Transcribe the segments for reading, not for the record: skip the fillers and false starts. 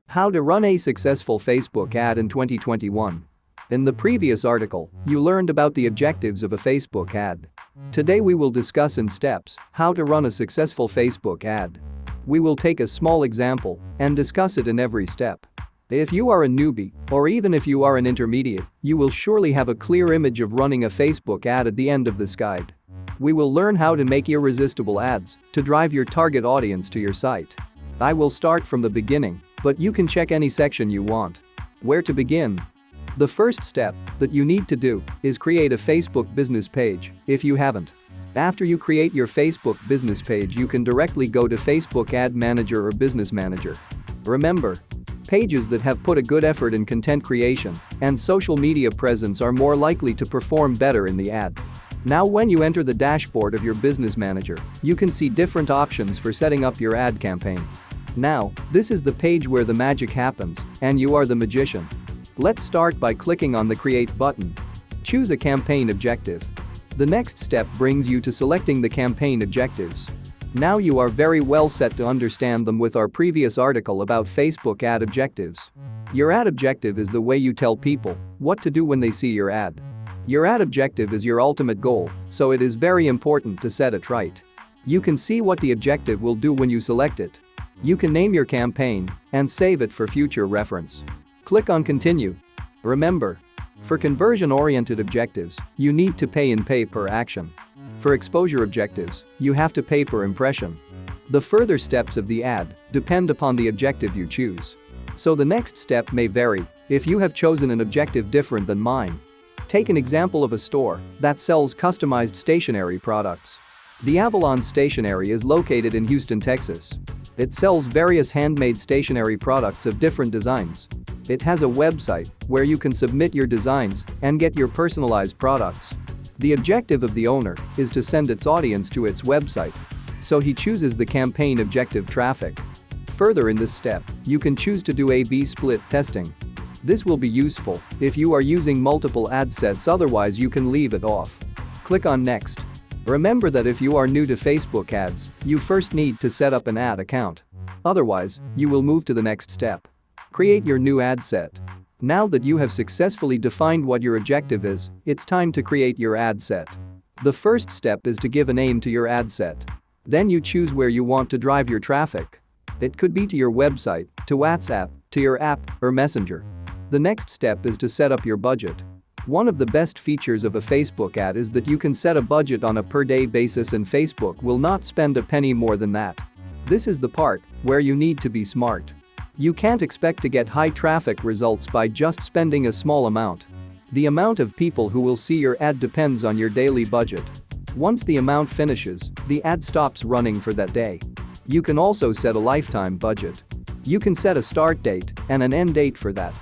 How to run a successful Facebook ad in 2021. In the previous article, you learned about the objectives of a Facebook ad. Today we will discuss in steps how to run a successful Facebook ad. We will take a small example and discuss it in every step. If you are a newbie, or even if you are an intermediate, you will surely have a clear image of running a Facebook ad at the end of this guide. We will learn how to make irresistible ads to drive your target audience to your site. I will start from the beginning, but you can check any section you want. Where to begin? The first step that you need to do is create a Facebook business page if you haven't. After you create your Facebook business page, you can directly go to Facebook Ad Manager or Business Manager. Remember, pages that have put a good effort in content creation and social media presence are more likely to perform better in the ad. Now when you enter the dashboard of your business manager, you can see different options for setting up your ad campaign. Now, this is the page where the magic happens, and you are the magician. Let's start by clicking on the Create button. Choose a campaign objective. The next step brings you to selecting the campaign objectives. Now you are very well set to understand them with our previous article about Facebook ad objectives. Your ad objective is the way you tell people what to do when they see your ad. Your ad objective is your ultimate goal, so it is very important to set it right. You can see what the objective will do when you select it. You can name your campaign and save it for future reference. Click on Continue. Remember, for conversion-oriented objectives, you need to pay in pay per action. For exposure objectives, you have to pay per impression. The further steps of the ad depend upon the objective you choose. So the next step may vary if you have chosen an objective different than mine. Take an example of a store that sells customized stationery products. The Avalon Stationery is located in Houston, Texas. It sells various handmade stationery products of different designs. It has a website where you can submit your designs and get your personalized products. The objective of the owner is to send its audience to its website, so he chooses the campaign objective traffic. Further in this step, you can choose to do A/B split testing. This will be useful if you are using multiple ad sets, otherwise you can leave it off. Click on Next. Remember that if you are new to Facebook ads, you first need to set up an ad account. Otherwise, you will move to the next step. Create your new ad set. Now that you have successfully defined what your objective is, it's time to create your ad set. The first step is to give a name to your ad set. Then you choose where you want to drive your traffic. It could be to your website, to WhatsApp, to your app, or Messenger. The next step is to set up your budget. One of the best features of a Facebook ad is that you can set a budget on a per-day basis and Facebook will not spend a penny more than that. This is the part where you need to be smart. You can't expect to get high traffic results by just spending a small amount. The amount of people who will see your ad depends on your daily budget. Once the amount finishes, the ad stops running for that day. You can also set a lifetime budget. You can set a start date and an end date for that.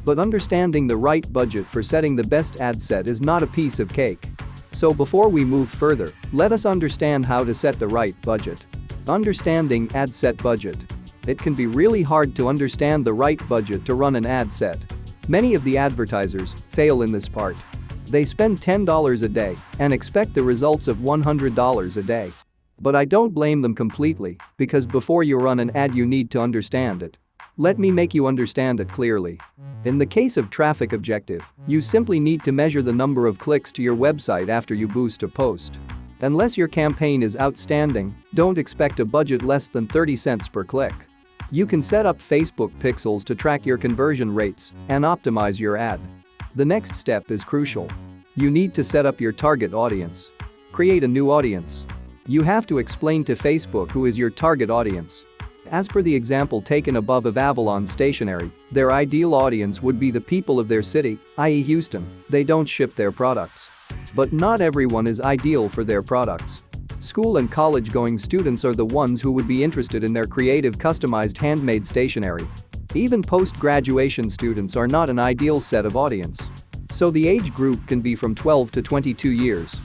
But understanding the right budget for setting the best ad set is not a piece of cake. So before we move further, let us understand how to set the right budget. Understanding ad set budget. It can be really hard to understand the right budget to run an ad set. Many of the advertisers fail in this part. They spend $10 a day and expect the results of $100 a day. But I don't blame them completely, because before you run an ad you need to understand it. Let me make you understand it clearly. In the case of traffic objective, you simply need to measure the number of clicks to your website after you boost a post. Unless your campaign is outstanding, don't expect a budget less than 30 cents per click. You can set up Facebook pixels to track your conversion rates and optimize your ad. The next step is crucial. You need to set up your target audience. Create a new audience. You have to explain to Facebook who is your target audience. As per the example taken above of Avalon Stationery, their ideal audience would be the people of their city, i.e. Houston. They don't ship their products. But not everyone is ideal for their products. School and college-going students are the ones who would be interested in their creative customized handmade stationery. Even post-graduation students are not an ideal set of audience. So the age group can be from 12 to 22 years.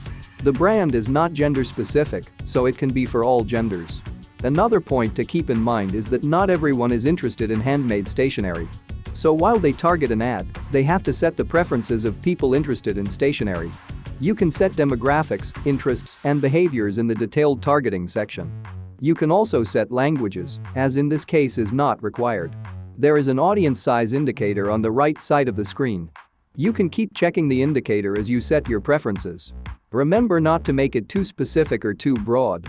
The brand is not gender-specific, so it can be for all genders. Another point to keep in mind is that not everyone is interested in handmade stationery. So while they target an ad, they have to set the preferences of people interested in stationery. You can set demographics, interests, and behaviors in the detailed targeting section. You can also set languages, as in this case is not required. There is an audience size indicator on the right side of the screen. You can keep checking the indicator as you set your preferences. Remember not to make it too specific or too broad.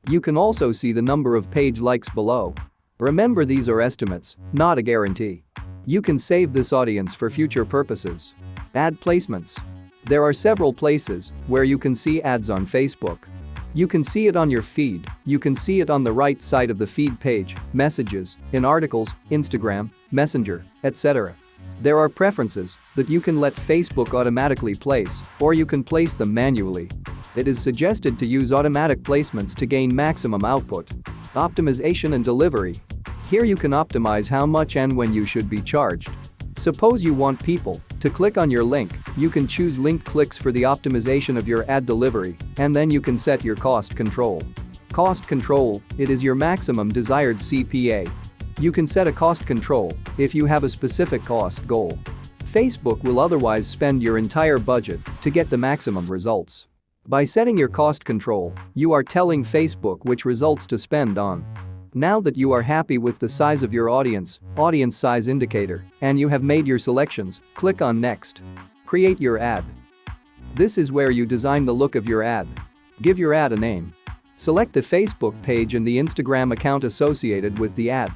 You can also see the number of page likes below. Remember, these are estimates, not a guarantee. You can save this audience for future purposes. Ad placements. There are several places where you can see ads on Facebook. You can see it on your feed, you can see it on the right side of the feed page, messages, in articles, Instagram, Messenger, etc. There are preferences that you can let Facebook automatically place, or you can place them manually. It is suggested to use automatic placements to gain maximum output. Optimization and delivery. Here you can optimize how much and when you should be charged. Suppose you want people to click on your link, you can choose link clicks for the optimization of your ad delivery, and then you can set your cost control. Cost control, it is your maximum desired CPA. You can set a cost control if you have a specific cost goal. Facebook will otherwise spend your entire budget to get the maximum results. By setting your cost control, you are telling Facebook which results to spend on. Now that you are happy with the size of your audience size indicator, and you have made your selections, click on Next. Create your ad. This is where you design the look of your ad. Give your ad a name. Select the Facebook page and the Instagram account associated with the ad.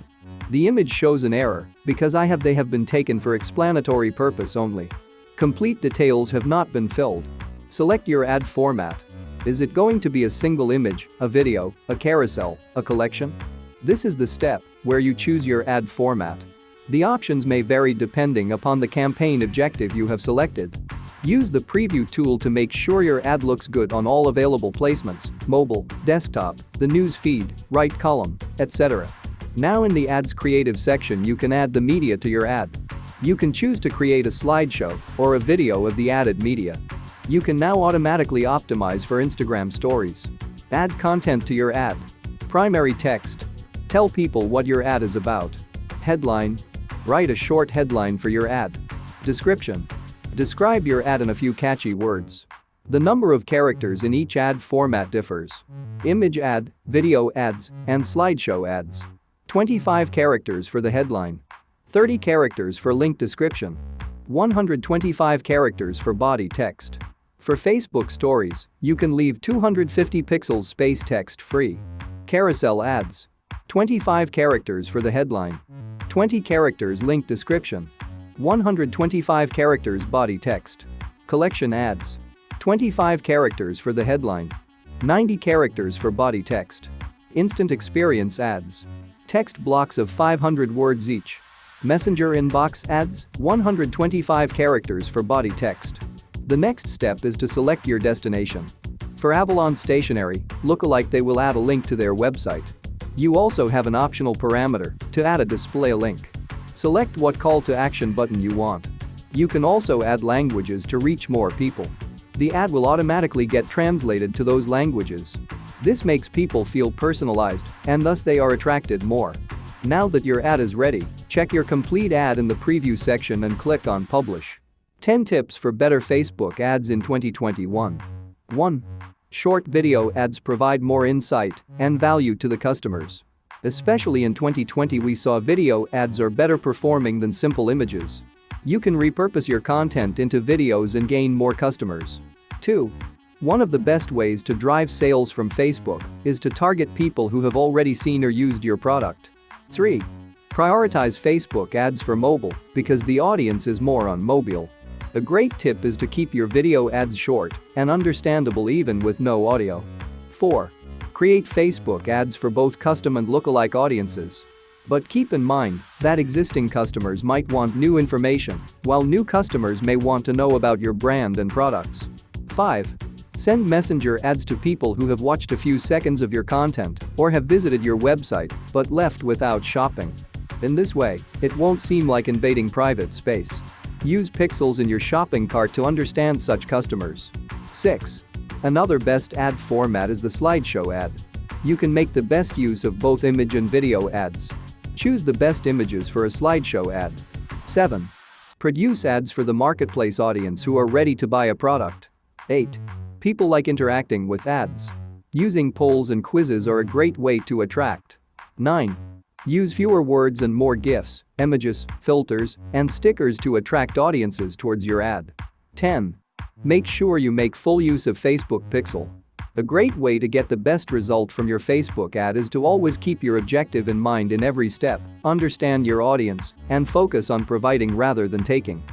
The image shows an error because they have been taken for explanatory purpose only. Complete details have not been filled. Select your ad format. Is it going to be a single image, a video, a carousel, a collection? This is the step where you choose your ad format. The options may vary depending upon the campaign objective you have selected. Use the preview tool to make sure your ad looks good on all available placements, mobile, desktop, the news feed, right column, etc. Now in the ads creative section you can add the media to your ad. You can choose to create a slideshow or a video of the added media. You can now automatically optimize for Instagram stories. Add content to your ad. Primary text. Tell people what your ad is about. Headline. Write a short headline for your ad. Description. Describe your ad in a few catchy words. The number of characters in each ad format differs. Image ad, video ads, and slideshow ads. 25 characters for the headline. 30 characters for link description. 125 characters for body text. For Facebook stories, you can leave 250 pixels space text free. Carousel ads. 25 characters for the headline. 20 characters link description. 125 characters body text. Collection ads. 25 characters for the headline. 90 characters for body text. Instant experience ads. Text blocks of 500 words each. Messenger inbox ads, 125 characters for body text. The next step is to select your destination. For Avalon Stationery, lookalike they will add a link to their website. You also have an optional parameter to add a display link. Select what call to action button you want. You can also add languages to reach more people. The ad will automatically get translated to those languages. This makes people feel personalized, and thus they are attracted more. Now that your ad is ready, check your complete ad in the preview section and click on Publish. 10 tips for better Facebook ads in 2021. 1. Short video ads provide more insight and value to the customers. Especially in 2020 we saw video ads are better performing than simple images. You can repurpose your content into videos and gain more customers. 2. One of the best ways to drive sales from Facebook is to target people who have already seen or used your product. 3. Prioritize Facebook ads for mobile because the audience is more on mobile. A great tip is to keep your video ads short and understandable even with no audio. 4. Create Facebook ads for both custom and lookalike audiences. But keep in mind that existing customers might want new information, while new customers may want to know about your brand and products. 5. Send Messenger ads to people who have watched a few seconds of your content or have visited your website but left without shopping. In this way, it won't seem like invading private space. Use pixels in your shopping cart to understand such customers. 6. Another best ad format is the slideshow ad. You can make the best use of both image and video ads. Choose the best images for a slideshow ad. 7. Produce ads for the marketplace audience who are ready to buy a product. 8. People like interacting with ads. Using polls and quizzes are a great way to attract. 9. Use fewer words and more GIFs, images, filters, and stickers to attract audiences towards your ad. 10. Make sure you make full use of Facebook Pixel. A great way to get the best result from your Facebook ad is to always keep your objective in mind in every step, understand your audience, and focus on providing rather than taking.